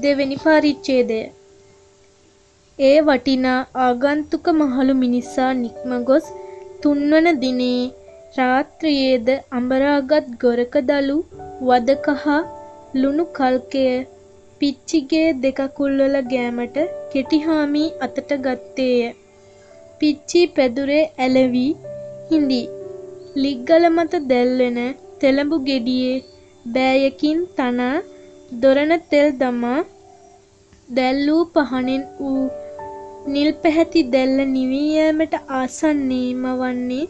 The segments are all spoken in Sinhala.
දෙවෙනි පරිච්ඡේදය. ඒ වටිනා ආගන්තුක මහලු මිනිසා නික්ම ගොස් තුන්වන දිනේ රාත්‍රියේද අඹරාගත් ගොරක දළු වදකහ ලුණු කල්කය පිච්චිගේ දෙකකුල්වල ගෑමට කෙටිහාමී අතට ගත්තේය. පිච්චි පැදුරේ ඇලවි හිඳි. ලිග්ගල මත දැල්වෙන තෙලඹු ගෙඩියේ බෑයකින් තනා දොරණ තෙල් දමා දැල්වූ පහනෙන් වූ නිල් පැහැති දැල්ල නිවී යෑමට ආසන්නයේම වන්නේ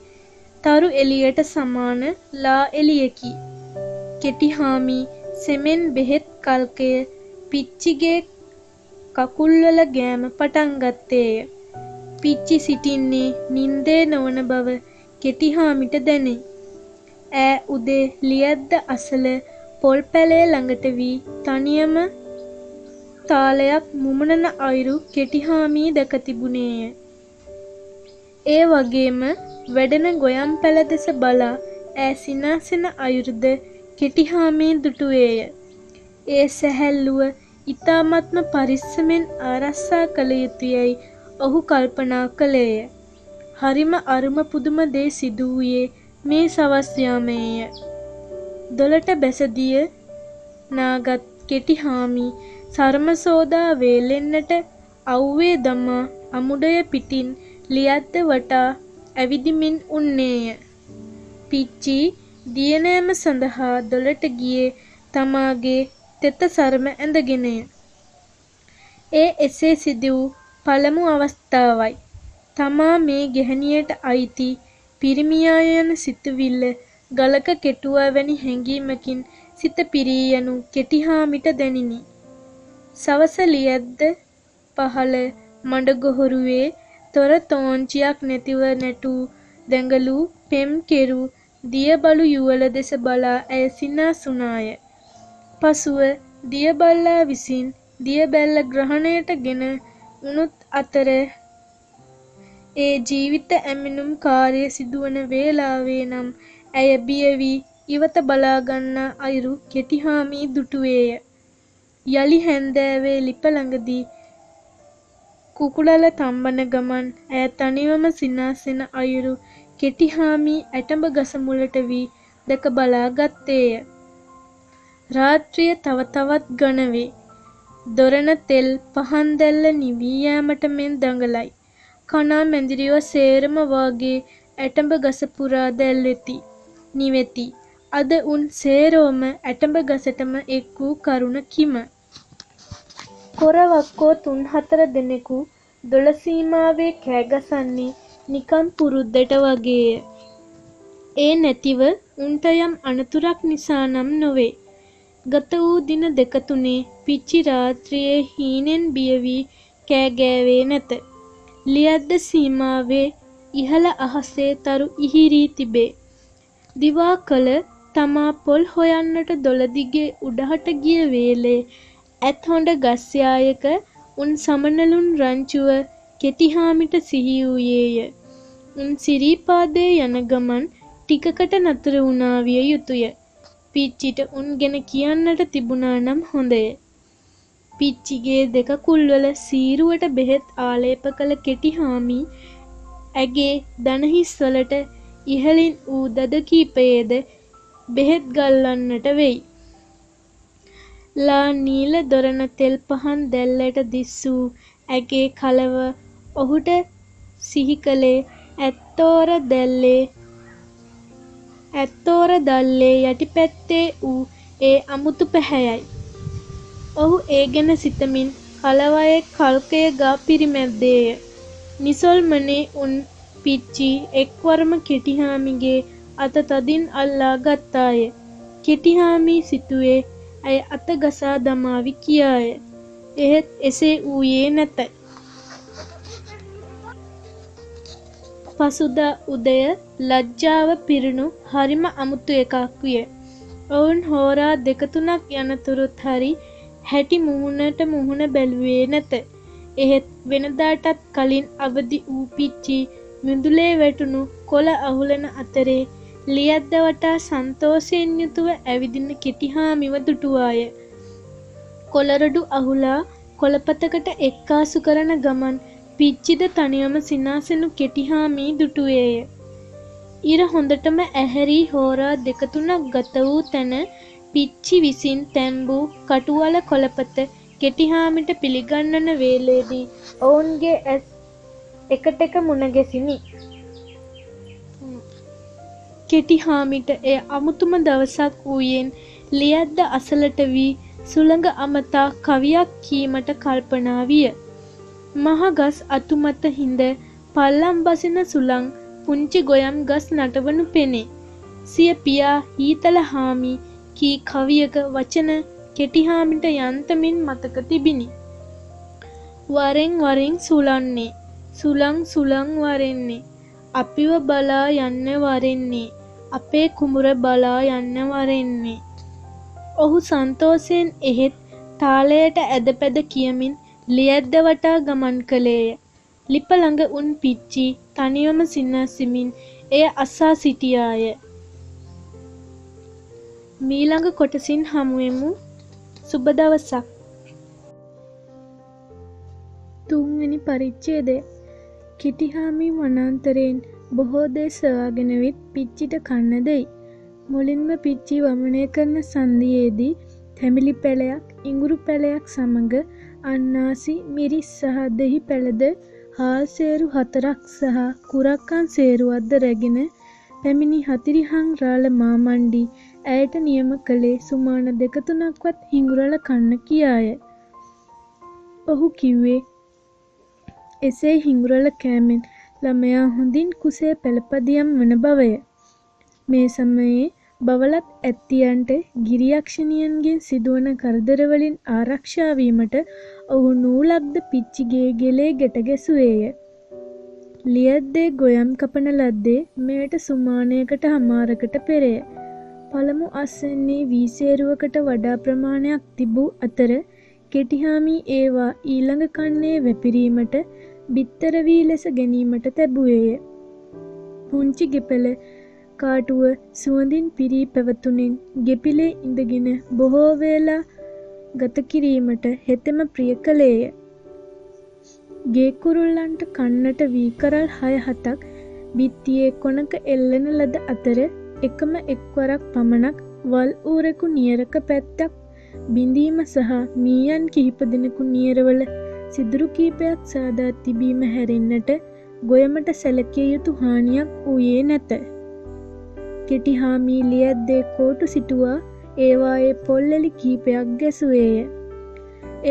තරු එළියට සමාන ලා එළියකි. කෙටිහාමී සෙමෙන් බෙහෙත් කල්කය පිච්චිගේ කකුල්වල ගෑම පටන් ගත්තේය. පිච්චි සිටින්නේ නින්දේ නොවන බව කෙටිහාමිට දැනේ. ඈ උදේ ලියද්ද අසල පොල් පැලය ළඟට වී තනියම තාලයක් මුමුණන අයුරු කෙටිහාමී දැක තිබුණේය. ඒ වගේම වැඩෙන ගොයම් පැල දෙස බලා ඈ සිනාසෙන අයුරුද කෙටිහාමී දුටුවේය. ඒ සැහැල්ලුව ඉතාමත්ම පරිස්සමෙන් ආරක්ෂා කළ යුතුයයි ඔහු කල්පනා කළේය. හරිම අරුම පුදුම දේ සිදු වූයේ මේ සවස් යාමයේය. දොළට බැසදිය නාගත් කෙටිහාමී සර්මසෝදා වේලෙන්නට අව්වේ දමා අමුඩය පිටින් ලියද්ද වටා ඇවිදිමින් උන්නේය. පිච්චි දියනෑම සඳහා දොළට ගියේ තමාගේ තෙත සරම ඇඳගෙනය. ඒ එසේ සිදු වූ පළමු අවස්ථාවයි. තමා මේ ගැහැණියට අයිති පිරිමියා යන සිතුවිල්ල ගලක කෙටුවා වැනි හැඟීමකින් සිත පිරී යනු කෙටිහාමිට දැනිනි. සවස ලියද්ද පහළ මඩගොහරුවේ තොර තෝංචියක් නැතිව නැටූ දැඟලූ පෙම් කෙරු දියබලු යුවළ දෙස බලා ඇය සිනාසුනාය. පසුව දියබල්ලා විසින් දියබැල්ල ග්‍රහණයට ගෙන උනුත් අතර ඒ ජීවිත ඇමෙනුම් කාර්ය සිදුවන වේලාවේ නම් ඇය බිය වී ඉවත බලා ගන්නා අයුරු කෙටිහාමී දුටුවේය. යලි හැන්දෑවේ ලිප ළඟදී කුකුළල තම්බන ගමන් ඇය තනිවම සිනාසෙන අයුරු කෙටිහාමී ඇටඹ ගස මුලට වී දැක බලා ගත්තේය. රාත්‍රිය තව තවත් ඝන වේ. දොරණ තෙල් පහන් දැල්ල නිවී යෑමට මෙන් දඟලයි. කණා මැදිරියෝ සේරම වාගේ ඇටඹ ගස පුරා දැල්වෙති නිවෙති. අද උන් සේරෝම ඇටඹ ගසටම එක් වූ කරුණ කිම. කොරවක්කෝ 3-4 දෙනෙකු දොළ සීමාවේ කෑගසන්නේ නිකම් පුරුද්දට වගේය. ඒ නැතිව උන්ට යම් අනතුරක් නිසා නම් නොවේ. ගත වූ දින 2-3 පිච්චි රාත්‍රියේ හීනෙන් බිය වී කෑ ගෑවේ නැත. ලියද්ද සීමාවේ ඉහළ අහසේ තරු ඉහිරී තිබේ. දිවා කළ තමා පොල් හොයන්නට දොළ දිගේ උඩහට ගිය වේලේ ඇත් හොඬ ගස් යායක උන් සමනලුන් රංචුව කෙටිහාමිට සිහි වූයේය. උන් සිරීපාදේ යන ගමන් ටිකකට නතර වුණා විය යුතුය. පිච්චිට උන් ගැන කියන්නට තිබුණා නම් හොඳය. පිච්චිගේ දෙක කුල්වල සීරුවට බෙහෙත් ආලේප කළ කෙටිහාමී ඇගේ දණහිස්වලට ඉහළින් වූ දද කීපයේද බෙහෙත් ගල්වන්නට වෙයි. ලා නීල දොරණ තෙල් පහන් දැල්ලට දිස්සූ ඇගේ කලව ඔහුට සිහි කළේ ඇත්තෝර දල්ලේ යටිපැත්තේ වූ ඒ අමුතු පැහැයයි. ඔහු ඒ ගැන සිතමින් කලවයේ කල්කය ගා පිරිමැද්දේය. නිසොල්මනේ උන් පිච්චි එක්වරම කෙටිහාමිගේ අත තදින් අල්ලා ගත්තාය. කෙටිහාමී සිතුවේ ඇය අත ගසා දමාවි කියාය. එහෙත් එසේ වූයේ නැත. පසුදා උදය ලජ්ජාව පිරුණු හරිම අමුතු එකක් විය. ඔවුන් හෝරා 2-3ක් යනතුරුත් හරි හැටි මුහුණට මුහුණ බැලුවේ නැත. එහෙත් වෙනදාටත් කලින් අවදි වූ පිච්චි මිදුලේ වැටුණු කොළ අහුලන අතරේ ලියද්ද වටා සන්තෝෂයෙන් යුතුව ඇවිදින කෙටිහාමිව දුටුවාය. කොළරොඩු අහුලා කොළපතකට එක්කාසු කරන ගමන් පිච්චිද තනියම සිනාසෙනු කෙටිහාමී දුටුවේය. ඉර හොඳටම ඇහැරී හෝරා දෙක තුනක් ගත වූ තැන පිච්චි විසින් තැන්වූ කටුවල කොළපත කෙටිහාමිට පිළිගන්නන වේලේදී ඔවුන්ගේ ඇස් එකට එක මුණගැසිනි. කෙටිහාමිට එය අමුතුම දවසක් වූයෙන් ලියද්ද අසලට වී සුළඟ අමතා කවියක් කීමට කල්පනා විය. මහගස් අතුමත හිඳ පල්ලම් බසින සුළං පුංචි ගොයම් ගස් නටවනු පෙනේ. සිය පියා හීතල හාමි කී කවියක වචන කෙටිහාමිට යන්තමින් මතක තිබිණි. වරෙන් වරෙන් සුලන්නේ, සුළං සුළං වරෙන්නේ, අපිව බලා යන්න වරෙන්නේ, අපේ කුඹුර බලා යන්න වරෙන්නේ. ඔහු සන්තෝෂයෙන් එහෙත් තාලයට ඇද පැද කියමින් ලියැද්ද වටා ගමන් කළේය. ලිප ළඟ උන් පිච්චි තනියම සිනාසිමින් එය අසා සිටියාය. මීළඟ කොටසින් හමුවෙමු. සුබ දවසක්. 3 වෙනි පරිච්ඡේදය. කෙටිහාමි වනාන්තරයෙන් බොහෝ දේ සොයාගෙන විත් පිච්චිට කන්න දෙයි. මුලින්ම පිච්චි වමනය කරන සන්ධියේදී තැඹිලි පැලයක් ඉඟුරු පැලයක් සමග අන්නාසි මිරිස් සහ දෙහි පැළද හාල් සේරු 4ක් සහ කුරක්කන් සේරුවක්ද රැගෙන පැමිණි හතිරිහං රාළ මාමණ්ඩි ඇයට නියම කළේ සුමාන 2-3ක්වත් හිඟුරල කන්න කියාය. ඔහු කිව්වේ එසේ හිඟුරල කෑමෙන් ළමයා හොඳින් කුසේ පෙළපදියම් වන බවය. මේ සමයේ බවලත් ඇත්තියන්ට ගිරියක්ෂණියන්ගෙන් සිදුවන කරදරවලින් ආරක්ෂා වීමට ඔහු නූලක්ද පිච්චිගේ ගෙලේ ගැට ගැසුවේය. ලියද්දේ ගොයම් කපන ලද්දේ මෙයට සුමානයකට හමාරකට පෙරය. පළමු අස්වැන්නේ වීසේරුවකට වඩා ප්‍රමාණයක් තිබූ අතර කෙටිහාමි ඒවා ඊළඟ කන්නේ වැපිරීමට බිත්තර වී ලෙස ගැනීමට තැබුවේය. පුංචි ගෙපල කාටුව සුවඳින් පිරී පැවතුනින් ගෙපිලේ ඉඳගෙන බොහෝ වේලා ගත කිරීමට හෙතෙම ප්‍රිය කළේය. ගේ කුරුල්ලන්ට කන්නට වී කරල් 6-7ක් බිත්තියේ කොනක එල්ලන ලද අතර එකම එක්වරක් පමණක් වල් ඌරෙකු නියරක පැත්තක් බිඳීම සහ මීයන් කිහිප දෙනෙකු නියරවල සිදුරු කීපයක් සාදා තිබීම හැරෙන්නට ගොයමට සැලකිය යුතු හානියක් වූයේ නැත. කෙටිහාමි ලියද්දේ කෝටු සිටුවා ඒවායේ පොල්ලෙලි කීපයක් ගැසුවේය.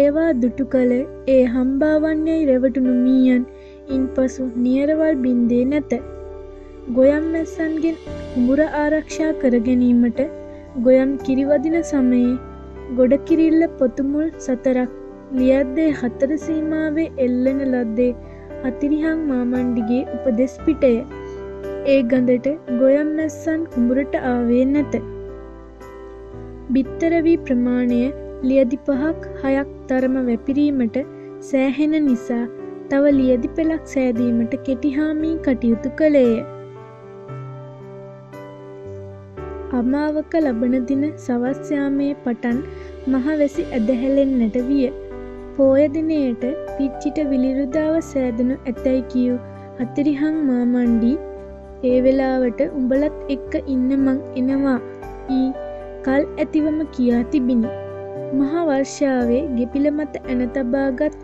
ඒවා දුටු කල ඒ හම්බාවන්නේයි රැවටුණු මීයන් ඉන්පසු නියරවල් බින්දේ නැත. ගොයම් මැස්සන්ගෙන් කුඹුර ආරක්ෂා කර ගැනීමට ගොයම් කිරිවදින සමයේ ගොඩකිරිල්ල පොතුමුල් 4ක් ලියද්දේ 4 සීමාවේ එල්ලන ලද්දේ හතිරිහං මාමණ්ඩිගේ උපදෙස් පිටය. ඒ ගඳට ගොයම් මැස්සන් කුඹුරට ආවේ නැත. බිත්තර වී ප්‍රමාණය ලියදි 5-6ක් තරම වැපිරීමට සෑහෙන නිසා තව ලියදි පෙළක් සෑදීමට කෙටිහාමි කටයුතු කළේය. අමාවක ලබන දින සවස් යාමේ පටන් මහවැසි ඇදහැලෙන්නට විය. පෝය දිනයට පිච්චිට විලිරුදාව සෑදනු ඇතැයි කියූ හතිරිහං මාමණ්ඩි ඒ වෙලාවට උඹලත් එක්ක ඉන්න මං එනවා ඊ කල් ඇතිවම කියා තිබිණි. මහා වර්ෂාවේ ගෙපිල මත ඇන තබාගත්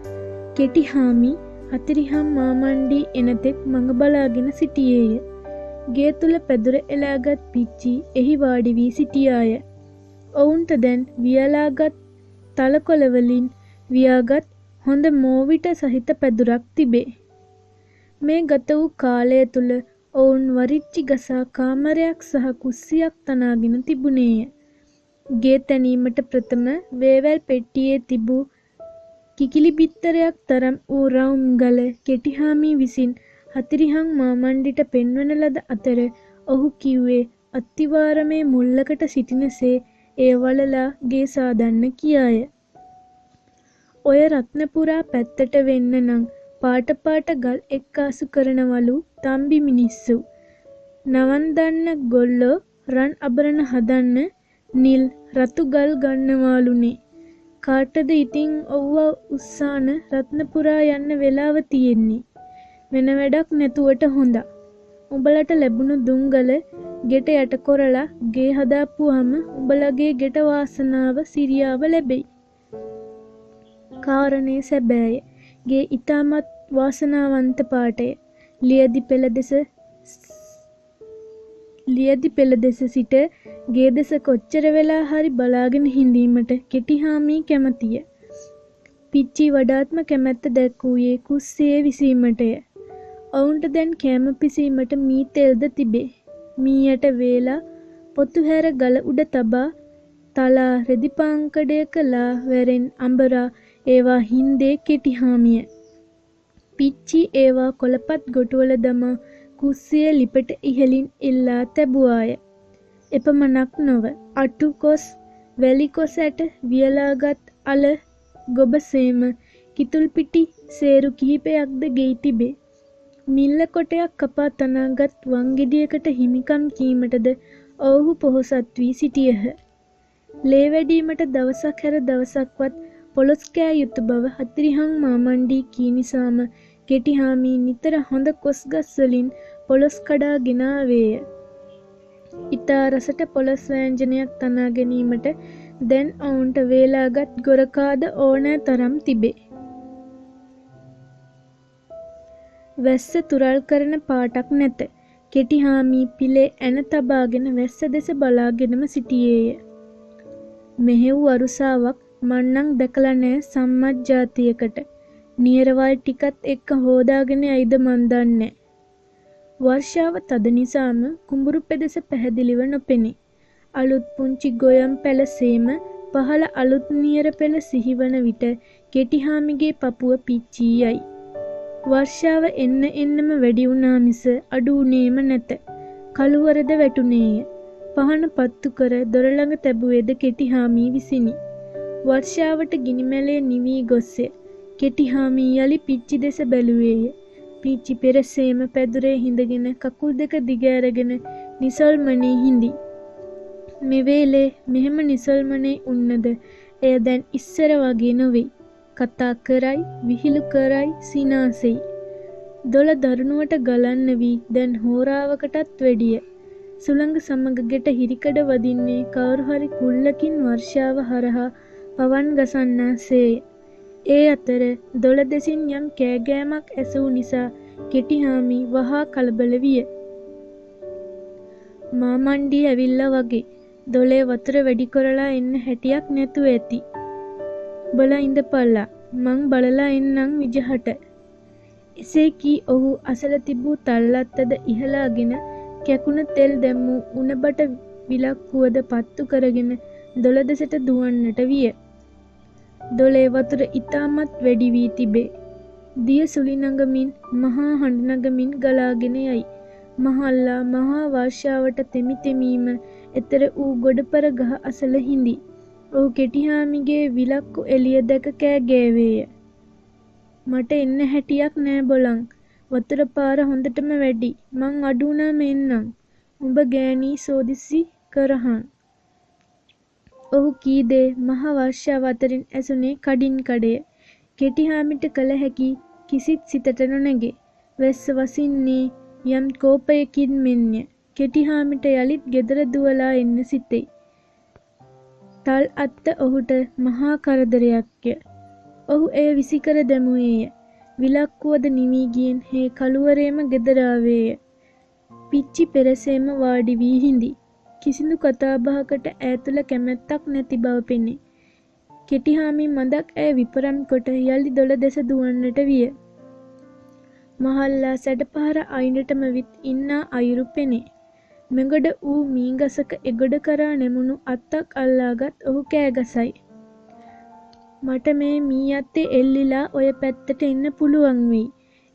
කෙටිහාමි හතිරිහං මාමණ්ඩි එනතෙක් මඟ බලාගෙන සිටියේය. ගේ තුල පැදුර එලාගත් පිච්චි එහි වාඩි වී සිටියාය. ඔවුන්ට දැන් වියලාගත් තලකොළවලින් වියාගත් හොඳ මෝවිට සහිත පැදුරක් තිබේ. මේ ගත වූ කාලය තුල ඔවුන් වරිච්චි ගසා කාමරයක් සහ කුස්සියක් තනාගෙන තිබුණේය. ගේ තැනීමට ප්‍රථම වේවැල් පෙට්ටියේ තිබූ කිකිලි බිත්තරයක් තරම් වූ රවුම් ගල කෙටිහාමි විසින් හතිරිහං මාමණ්ඩිට පෙන්වන ලද අතර ඔහු කිව්වේ අත්තිවාරමේ මුල්ලකට සිටිනසේ එය වලලා ගේ සාදන්න කියාය. ඔය රත්නපුරා පැත්තට වෙන්න නම් පාට පාට ගල් එක්කාසු කරනවලු තම්බි මිනිස්සු. නවන් දන්න ගොල්ලෝ රන් අබරණ හදන්න නිල් රතු ගල් ගන්නවාලුනේ. කාටද ඉතින් ඔව්ව උස්සාන රත්නපුරා යන්න වෙලාව තියෙන්නේ. වෙන වැඩක් නැතුවට හොඳා. උඹලට ලැබුණු දුංගල ගෙට යට කොරලා ගේ හදාපුවහම උඹලගේ ගෙට වාසනාව සිරියාව ලැබෙයි. කාරණේ සැබෑය. ගේ ඉතාමත් වාසනාවන්ත පාටය. ලියදි පෙළ දෙස සිට ගේ දෙස කොච්චර වෙලා හරි බලාගෙන හිඳීමට කෙටිහාමී කැමතිය. පිච්චි වඩාත්ම කැමැත්ත දැක්වූයේ කුස්සියේ විසීමටය. ඔවුන්ට දැන් කෑම පිසීමට මී තෙල්ද තිබේ. මී යට වේලා පොතු හැර ගල උඩ තබා තලා රෙදි පාංකඩයක ලා වැරෙන් අඹරා ඒවා හින්දේ කෙටිහාමිය. පිච්චි ඒවා කොළපත් ගොටුවල දමා කුස්සිය ලිපට ඉහලින් ඉල්ලා තැබුවාය. එපමණක් නොව අටු කොස් වැලි කොස් ඇට වියලාගත් අල ගොබසේම කිතුල් පිටි සේරු කිහිපයක්ද ගෙයි තිබේ. මිල්ල කොටයක් කපා තනාගත් වංගෙඩියකට හිමිකම් කීමටද ඔවුහු පොහොසත් වී සිටියහ. ලේ වැඩීමට දවසක් හැර දවසක්වත් පොළොස් කෑ යුතු බව හතිරිහං මාමණ්ඩී කී නිසාම කෙටිහාමී නිතර හොඳ කොස් ගස් වලින් පොළොස් කඩා ගෙනාවේය. ඉතා රසට පොළොස් වෑංජනයක් තනා ගැනීමට දැන් ඔවුන්ට වේලාගත් ගොරකාද ඕනෑ තරම් තිබේ. වැස්ස තුරල් කරන පාටක් නැත. කෙටිහාමී පිලේ ඇන තබාගෙන වැස්ස දෙස බලාගෙනම සිටියේය. මෙහෙව් වරුසාවක් මන්නං දැකලා නෑ සම්මත් ජාතියකට. නියරවල් ටිකත් එක්ක හෝදාගෙන ඇයිද මන් දන්නේ. වර්ෂාව තද නිසාම කුඹුරු පෙදෙස පැහැදිලිව නොපෙනේ. අලුත් පුංචි ගොයම් පැලසේම පහළ අලුත් නියර පෙළ සිහිවන විට කෙටිහාමිගේ පපුව පිච්චී යයි. වර්ෂාව එන්න එන්නම වැඩි වුණා මිස අඩු වුණේම නැත. කළුවරද වැටුණේය. පහන පත්තු කර දොර ළඟ තැබුවේද කෙටිහාමී විසිනි. වර්ෂාවට ගිනිමැලේ නිවී ගොස්ය. කෙටිහාමී යලි පිච්චි දෙස බැලුවේය. පිච්චි පෙරසේම පැදුරේ හිඳගෙන කකුල් දෙක දිගෑරගෙන නිසල්මනේ හිඳි. මෙවේලේ මෙහෙම නිසල්මනේ උන්නද එය දැන් ඉස්සර වගේ නොවෙයි. කතා කරයි, විහිළු කරයි, සිනාසෙයි. දොළ දරුණුවට ගලන්න වී දැන් හෝරාවකටත් වැඩිය. සුළඟ සමග ගෙට හිරිකඩ වදින්නේ කවුරු හරි කුල්ලකින් වර්ෂාව හරහා පවන් ගසන්නාසේය. ඒ අතර දොළ දෙසින් යම් කෑගෑමක් ඇසූ නිසා කෙටිහාමී වහා කලබල විය. මාමණ්ඩී ඇවිල්ලා වගේ දොලේ වතුර වැඩි කරලා එන්න හැටියක් නැතුව ඇති. බලා ඉඳපල්ලා මං බලලා එන්නම් විජහට. එසේ කී ඔහු අසල තිබූ තල්ලත්තද ඉහලාගෙන කැකුණ තෙල් දැම්මූ උණබට විලක්කුවද පත්තු කරගෙන දොළ දෙසට දුවන්නට විය. දොලේ වතුර ඉතාමත් වැඩි වී තිබේ. දිය සුලි නගමින් මහා හඬ නගමින් ගලාගෙන යයි. මහල්ලා මහා වර්ෂාවට තෙමි තෙමීම එතර වූ ගොඩපර ගහ අසල හිඳි. ඔහු කෙටිහාමිගේ විලක්කු එළිය දැක කෑ ගෑවේය. මට එන්න හැටියක් නෑ බොලං. වතුර පාර හොඳටම වැඩි. මං අඩු වුණාම එන්නම්. උඹ ගෑණී සෝදිසි කරහන්. ඔහු කී දේ මහ වර්ෂාව අතරින් ඇසුනේ කඩින් කඩය. කෙටිහාමිට කළ හැකි කිසිත් සිතට නොනැගේ. වැස්ස වසින්නේ යම් කෝපයකින් මෙන්ය. කෙටිහාමිට යලිත් ගෙදර දුවලා එන්න සිතෙයි. තල් අත්ත ඔහුට මහා කරදරයක්ය. ඔහු එය විසිකර දැමුවේය. විලක්කුවද නිවී ගියෙන් හේ කළුවරේම ගෙදර ආවේය. පිච්චි පෙරසේම වාඩි වී හිඳි. කිසිදු කතාබහකට ඈතුල කැමැත්තක් නැති බව පෙනේ. කෙටිහාමී මඳක් ඇය විපරම් කොට යලි දොළ දෙස දුවන්නට විය. මහල්ලා සැඩපහර අයිනටම විත් ඉන්නා අයුරු පෙනේ. මෙගොඩ වූ මීගසක එගොඩ කරා නැමුණු අත්තක් අල්ලාගත් ඔහු කෑගසයි. මට මේ මී අත්තේ එල්ලිලා ඔය පැත්තට එන්න පුළුවන් වෙයි.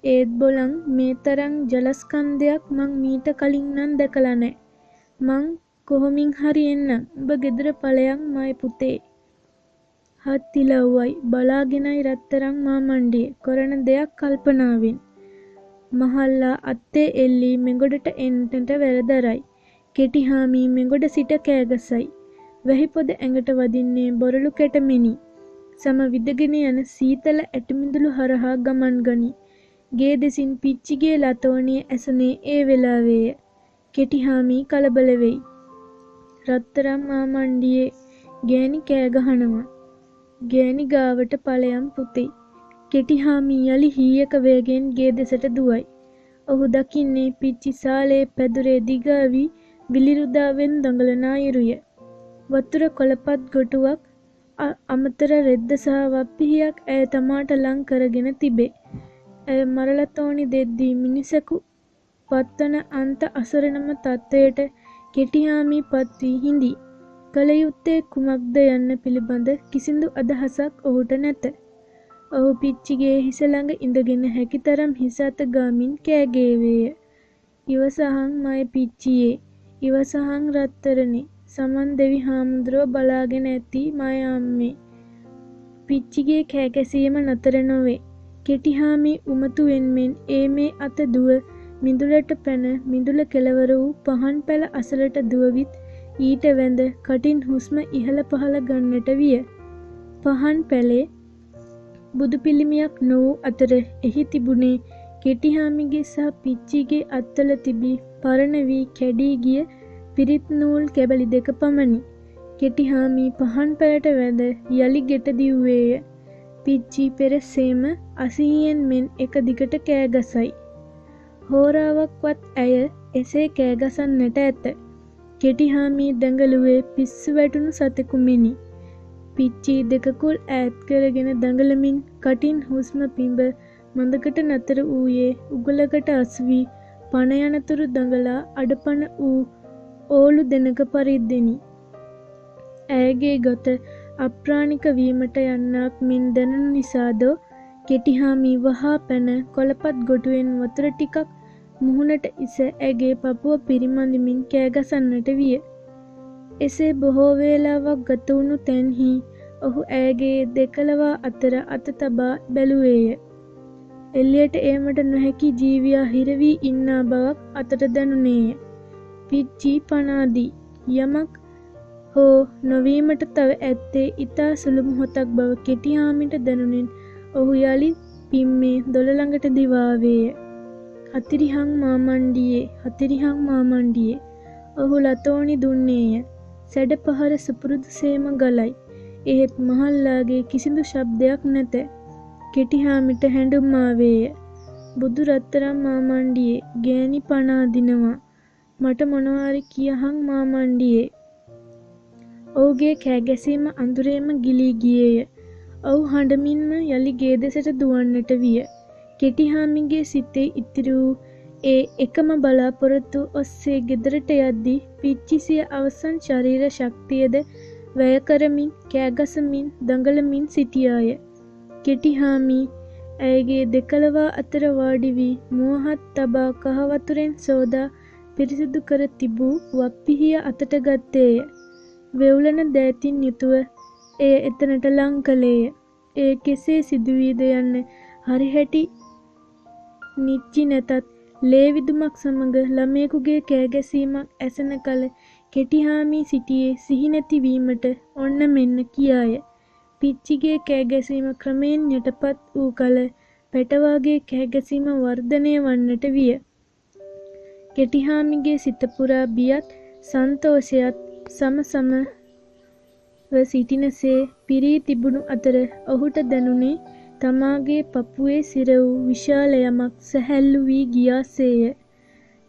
ඒත් බොලං මේ තරම් ජලස්කන්ධයක් මං මීට කලින් නම් දැකලා නෑ. මං කොහොමින් හරි එන්නම්. උඹ ගෙදර ඵලයන් මයි පුතේ. හත්තිලව්වයි බලාගෙනයි රත්තරන් මාමණ්ඩියේ කරන දෙයක් කල්පනාවෙන්. මහල්ලා අත්තේ එල්ලී මෙගොඩට එන්නට වැරදරයි. කෙටිහාමී මෙගොඩ සිට කෑගසයි. වැහි පොද ඇඟට වදින්නේ බොරළු කැටමෙනි. සම විදගෙන යන සීතල ඇටමිදුළු හරහා ගමන් ගනී. ගේ දෙසින් පිච්චිගේ ලතෝනිය ඇසුනේ ඒ වෙලාවේය. කෙටිහාමි කලබල වෙයි. රත්තරම් මාමණ්ඩියේ ගෑණි කෑ ගහනවා. ගෑණි ගාවට ඵලයන් පුතේ. කෙටිහාමි යලි හීයක වේගෙන් ගේ දෙසට දුවයි. ඔහු දකින්නේ පිච්චි සාලේ පැදුරේ දිගාවි විලිරුදාවෙන් දඟලන අයුරුය. වතුර කොළපත් ගොටුවක් අමතර රෙද්ද සහ වප්පිහියක් ඇය තමාට ලං කරගෙන තිබේ. ඇය මරලතෝනි දෙද්දී මිනිසකු පත්වන අන්ත අසරණම තත්ත්වයට කෙටිහාමි පත් වී හිඳී. කළ යුත්තේ කුමක්ද යන්න පිළිබඳ කිසිදු අදහසක් ඔහුට නැත. ඔහු පිච්චිගේ හිස ළඟ ඉඳගෙන හැකිතරම් හිස අත ගාමින් කෑගේවේය. ඉවසහං මය පිච්චියේ, ඉවසහං රත්තරනේ, සමන් දෙවි හාමුදුරුවෝ බලාගෙන ඇති මය අම්මේ. පිච්චිගේ කෑගැසීම නතර නොවේ. කෙටිහාමි උමතුවෙන් මෙන් ඒ මේ අත දුව මිදුලට පැන මිදුල කෙළවර වූ පහන් පැල අසලට දුවවිත් ඊට වැඳ කටින් හුස්ම ඉහළ පහළ ගන්නට විය. පහන් පැලේ බුදු පිළිමයක් නොවූ අතර එහි තිබුණේ කෙටිහාමිගේ සහ පිච්චිගේ අත්වල තිබී පරණ වී කැඩී ගිය පිරිත් නූල් කැබලි දෙක පමණි. කෙටිහාමි පහන් පැලට වැඳ යලි ගෙට දිව්වේය. පිච්චි පෙරසේම අසිහියෙන් මෙන් එක දිගට කෑගසයි. හෝරාවක්වත් ඇය එසේ කෑගසන්නට ඇත. කෙටිහාමි දඟලුවේ පිස්සු වැටුණු සතෙකු මෙනි. පිච්චි දෙකකුල් ඈත් කරගෙන දඟලමින් කටින් හුස්ම පිඹ මඳකට නතර වූයේ උගලකට අසුවී පණ යනතුරු දඟලා අඩපණ වූ ඕලු දෙනක පරිද්දෙනි. ඇයගේ ගොත අප්‍රාණික වීමට යන්නක් මෙන් දැනුණු නිසාදෝ කෙටිහාමි වහා පැන කොළපත් ගොටුවෙන් වතුර ටිකක් මුහුණට ඉස ඇගේ පපුව පිරිමඳමින් කෑගසන්නට විය. එසේ බොහෝ වේලාවක් ගත වුණු තැන්හි ඔහු ඇයගේ දෙකලවා අතර අත තබා බැලුවේය. එල්ලියට ඒමට නොහැකි ජීවියා හිරවී ඉන්නා බවක් අතට දැනුනේය. පිච්චි පනාදී යමක් හෝ නොවීමට තව ඇත්තේ ඉතා සුළු මොහොතක් බව කෙටිහාමිට දැනුනෙන් ඔහු යලි පිම්මේ දොළ ළඟට දිවාවේය. හතිරිහං මාමණ්ඩියේ, හතිරිහං මාමණ්ඩියේ. ඔහු ලතෝනි දුන්නේය. සැඩ පහර සුපුරුදු සේම ගලයි. එහෙත් මහල්ලාගේ කිසිදු ශබ්දයක් නැත. කෙටිහාමිට හැඬුම් ආවේය. බුදු රත්තරන් මාමණ්ඩියේ, ගෑණි පණ අදිනවා. මට මොනවාරි කියහං මාමණ්ඩියේ. ඔහුගේ කෑගැසීම අඳුරේම ගිලී ගියේය. ඔහු හඬමින්ම යලි ගේ දෙසට දුවන්නට විය. කෙටිහාමිගේ සිතේ ඉතිරි වූ ඒ එකම බලාපොරොත්තු ඔස්සේ ගෙදරට යද්දී පිච්චි සිය අවසන් ශරීර ශක්තියද වැය කරමින් කෑගසමින් දඟලමින් සිටියාය. කෙටිහාමි ඇයගේ දෙකලවා අතර වාඩි වී මුවහත් තබා කහ වතුරෙන් සෝදා පිරිසිදු කර තිබූ වප්පිහිය අතට ගත්තේය. වෙවුලන දෑතින් යුතුව එය එතනට ලං කළේය. එය කෙසේ සිදුවීද යන්න හරිහැටි නිච්චි නැතත් ලේ විදුමක් සමග ළමයෙකුගේ කෑගැසීමක් ඇසෙන කල කෙටිහාමි සිටියේ සිහි නැති වීමට ඔන්න මෙන්න කියාය. පිච්චිගේ කෑගැසීම ක්‍රමයෙන් යටපත් වූ කල පැටවාගේ කෑගැසීම වර්ධනය වන්නට විය. කෙටිහාමිගේ සිත පුරා බියත් සන්තෝෂයත් සමසමව සිටිනසේ පිරී තිබුණු අතර ඔහුට දැනුනේ තමාගේ පපුවේ සිර වූ විශාල යමක් සැහැල්ලු වී ගියාසේය.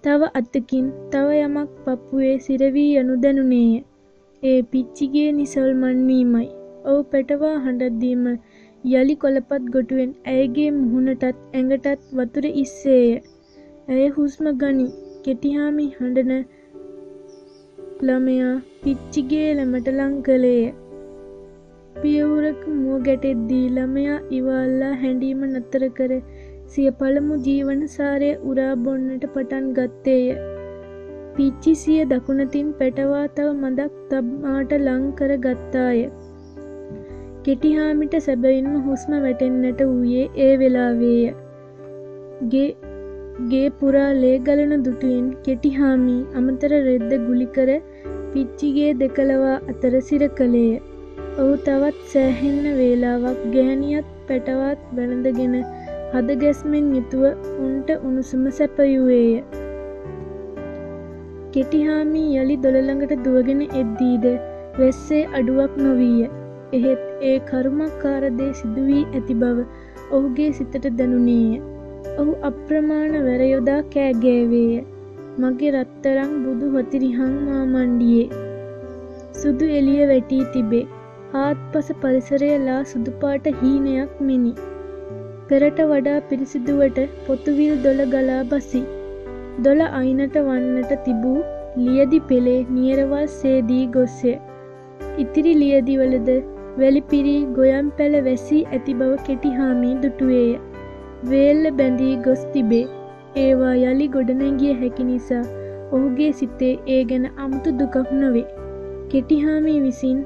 තව අතකින් තව යමක් පපුවේ සිරවී යනු දැනුනේය. ඒ පිච්චිගේ නිසල්මන් වීමයි. ඔහු පැටවා හඬද්දීම යලි කොළපත් ගොටුවෙන් ඇයගේ මුහුණටත් ඇඟටත් වතුර ඉස්සේය. ඇය හුස්ම ගනී. කෙටිහාමි හඬන ළමයා පිච්චිගේ ළමට ලං කළේය. පියවුරක මුව ගැටෙද්දී ළමයා ඉවල්ලා හැඬීම නතර කර සිය පළමු ජීවන සාරය උරා බොන්නට පටන් ගත්තේය. පිච්චි සිය දකුණතින් පැටවා තව මදක් තමාට ලං කර ගත්තාය. කෙටිහාමිට සැබවින්ම හුස්ම වැටෙන්නට වූයේ ඒ වෙලාවේය. ගේ පුරා ලේ ගලන දුටුවෙන් කෙටිහාමි අමතර රෙද්ද ගුලි කර පිච්චිගේ දෙකලවා අතර සිර කළේය. ඔහු තවත් සෑහෙන්න වේලාවක් ගැහැණියත් පැටවත් වැළඳගෙන හදගැස්මෙන් යුතුව උන්ට උණුසුම සැපයුවේය. කෙටිහාමී යළි දොළ ළඟට දුවගෙන එද්දීද වැස්සේ අඩුවක් නොවීය. එහෙත් ඒ කරුමක්කාර දේ සිදු වී ඇති බව ඔහුගේ සිතට දැනුනේය. ඔහු අප්‍රමාණ වැර යොදා කෑ ගෑවේය. මගේ රත්තරන් බුදු හොතිරිහං මාමණ්ඩියේ. සුදු එළිය වැටී තිබේ. හාත්පස පරිසරය ලා සුදුපාට හීනයක් මෙනි. පෙරට වඩා පිරිසිදුවට පොතුවිල් දොළ ගලා බසි. දොළ අයිනට වන්නට තිබූ ලියදි පෙළේ නියරවල් සේදී ගොස්ය. ඉතිරි ලියදිවලද වැලිපිරි ගොයම් පැළ වැසී ඇති බව කෙටිහාමී දුටුවේය. වේල්ල බැඳී ගොස් තිබේ. ඒවා යළි ගොඩනැගිය හැකි නිසා ඔහුගේ සිතේ ඒ ගැන අමුතු දුකක් නොවේ. කෙටිහාමී විසින්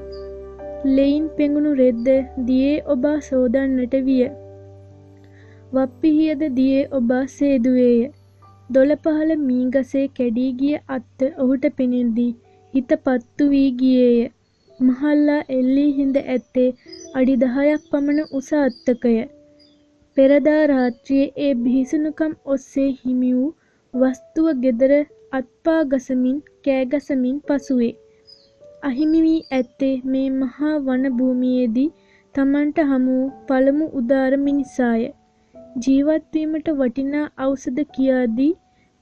ලෙයින් පෙඟුණු රෙද්ද දියේ ඔබා සෝදන්නට විය. වප්පිහියද දියේ ඔබා සේදුවේය. දොළ පහළ මීගසේ කැඩී ගිය අත්ත ඔහුට පෙනෙද්දී හිත පත්තු වී ගියේය. මහල්ලා එල්ලී හිඳ ඇත්තේ අඩි 10ක් පමණ උස අත්තකය. පෙරදා රාත්‍රියේ ඒ බිහිසුණුකම් ඔස්සේ හිමි වූ වස්තුව ගෙදර අත්පා ගසමින් කෑගසමින් පසුවේ. අහිමි වී ඇත්තේ මේ මහා වන භූමියේදී තමන්ට හමු වූ පළමු උදාර මිනිසාය. ජීවත්වීමට වටිනා ඖෂධ කියාදී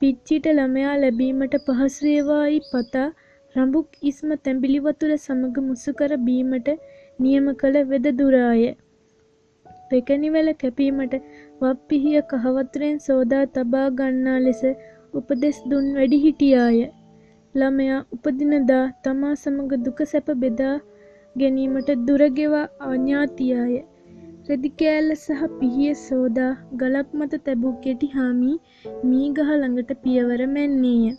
පිච්චිට ළමයා ලැබීමට පහසු වේවායි පතා රඹුක් ඉස්ම තැඹිලි වතුර සමග මුසු කර බීමට නියම කළ වෙදදුරාය. පෙකණිවැල කැපීමට වප්පිහිය කහවතුරෙන් සෝදා තබා ගන්නා ලෙස උපදෙස් දුන් වැඩිහිටියාය. ළමයා උපදිනදා තමා සමග දුක සැප බෙදා ගැනීමට දුරගෙවා අඥාතියාය. රෙදි කෑල්ල සහ පිහිය සෝදා ගලක් මත තැබූ කෙටිහාමී මීගහ ළඟට පියවර මැන්නේය.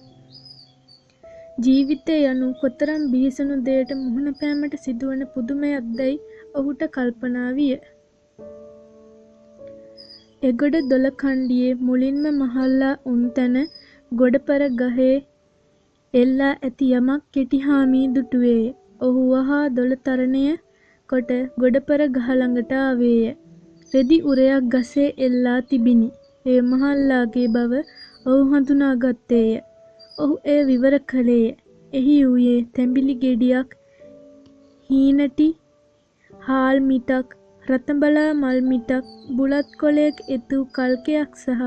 ජීවිතය යනු කොතරම් බිහිසුණු දෙයට මුහුණ පෑමට සිදුවන පුදුමයක්දැයි ඔහුට කල්පනා විය. එගොඩ දොළකණ්ඩියේ මුලින්ම මහල්ලා උන් තැන ගොඩපර ගහේ එල්ලා ඇති යමක් කෙටිහාමී දුටුවේය. ඔහු වහා දොළ තරණය කොට ගොඩපර ගහ ළඟට ආවේය. රෙදි උරයක් ගසේ එල්ලා තිබිණි. එය මහල්ලාගේ බව ඔහු හඳුනා ගත්තේය. ඔහු එය විවර කළේය. එහි වූයේ තැඹිලි ගෙඩියක්, හීනටි, හාල් මිටක්, රතඹලා මල් මිටක්, බුලත් කොළයක එතූ කල්කයක් සහ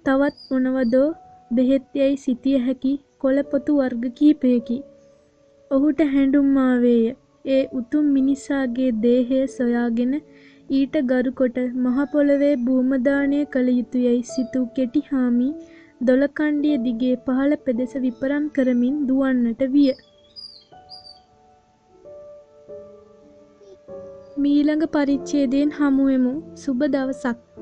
තවත් මොනවදෝ බෙහෙත් යැයි සිතිය හැකි කොළ පොතු වර්ග කිහිපයකි. ඔහුට හැඬුම් ආවේය. ඒ උතුම් මිනිසාගේ දේහය සොයාගෙන ඊට ගරුකොට මහ පොළවේ භූමදානය කළ යුතුයැයි සිතූ කෙටිහාමී දොළකණ්ඩිය දිගේ පහළ පෙදෙස විපරම් කරමින් දුවන්නට විය. මීළඟ පරිච්ඡේදයෙන් හමුවෙමු. සුබ දවසක්.